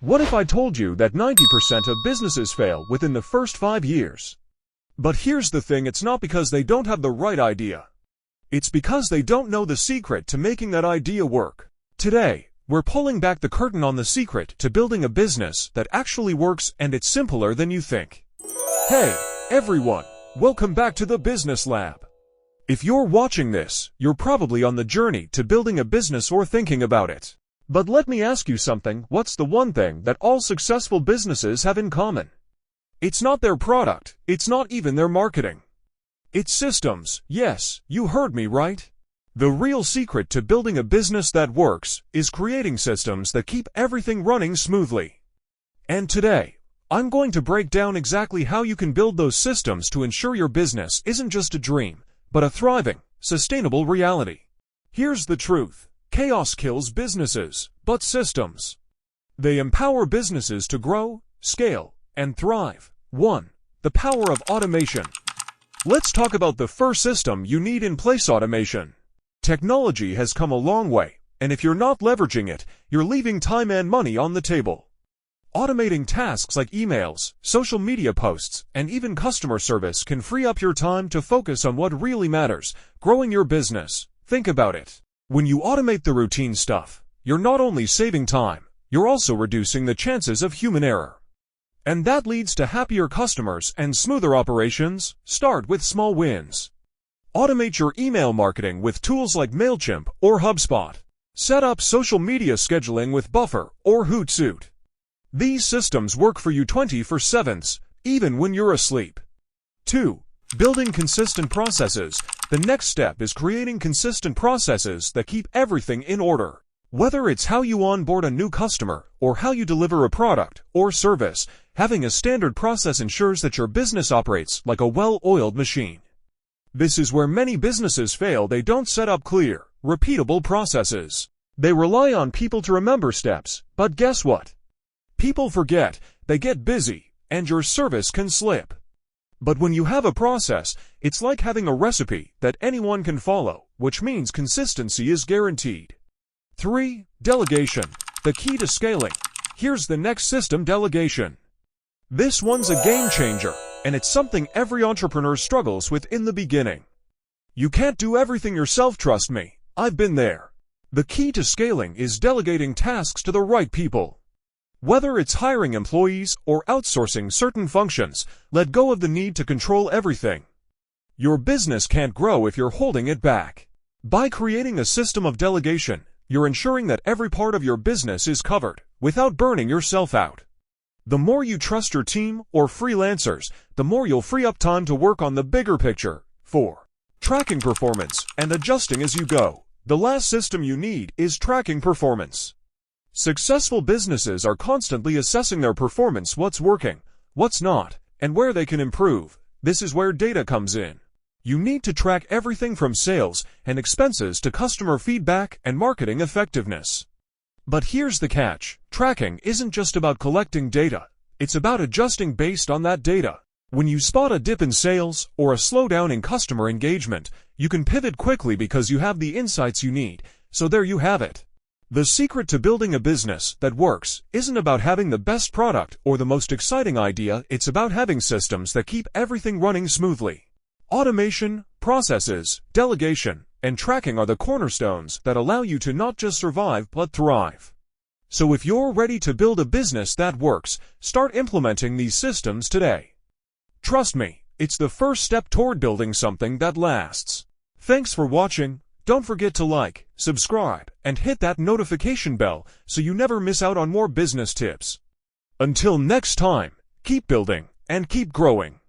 What if I told you that 90% of businesses fail within the first 5 years? But here's the thing, it's not because they don't have the right idea. It's because they don't know the secret to making that idea work. Today, we're pulling back the curtain on the secret to building a business that actually works, and it's simpler than you think. Hey, everyone, welcome back to the Business Lab. If you're watching this, you're probably on the journey to building a business or thinking about it. But let me ask you something, what's the one thing that all successful businesses have in common? It's not their product, it's not even their marketing. It's systems. Yes, you heard me right. The real secret to building a business that works is creating systems that keep everything running smoothly. And today, I'm going to break down exactly how you can build those systems to ensure your business isn't just a dream, but a thriving, sustainable reality. Here's the truth. Chaos kills businesses, but systems, they empower businesses to grow, scale, and thrive. 1. The power of automation. Let's talk about the first system you need in place: automation. Technology has come a long way, and if you're not leveraging it, you're leaving time and money on the table. Automating tasks like emails, social media posts, and even customer service can free up your time to focus on what really matters: growing your business. Think about it. When you automate the routine stuff, you're not only saving time, you're also reducing the chances of human error. And that leads to happier customers and smoother operations. Start with small wins. Automate your email marketing with tools like MailChimp or HubSpot. Set up social media scheduling with Buffer or Hootsuite. These systems work for you 24/7, even when you're asleep. 2. Building consistent processes. The next step is creating consistent processes that keep everything in order. Whether it's how you onboard a new customer or how you deliver a product or service, having a standard process ensures that your business operates like a well-oiled machine. This is where many businesses fail. They don't set up clear, repeatable processes. They rely on people to remember steps, but guess what? People forget, they get busy, and your service can slip. But when you have a process, it's like having a recipe that anyone can follow, which means consistency is guaranteed. 3. Delegation. The key to scaling. Here's the next system: delegation. This one's a game changer, and it's something every entrepreneur struggles with in the beginning. You can't do everything yourself, trust me, I've been there. The key to scaling is delegating tasks to the right people. Whether it's hiring employees or outsourcing certain functions, let go of the need to control everything. Your business can't grow if you're holding it back. By creating a system of delegation, you're ensuring that every part of your business is covered, without burning yourself out. The more you trust your team or freelancers, the more you'll free up time to work on the bigger picture. 4. Tracking performance and adjusting as you go. The last system you need is tracking performance. Successful businesses are constantly assessing their performance: what's working, what's not, and where they can improve. This is where data comes in. You need to track everything from sales and expenses to customer feedback and marketing effectiveness. But here's the catch: tracking isn't just about collecting data, it's about adjusting based on that data. When you spot a dip in sales or a slowdown in customer engagement, you can pivot quickly because you have the insights you need. So there you have it. The secret to building a business that works isn't about having the best product or the most exciting idea, it's about having systems that keep everything running smoothly. Automation, processes, delegation, and tracking are the cornerstones that allow you to not just survive but thrive. So if you're ready to build a business that works, start implementing these systems today. Trust me, it's the first step toward building something that lasts. Thanks for watching. Don't forget to like, subscribe, and hit that notification bell so you never miss out on more business tips. Until next time, keep building and keep growing.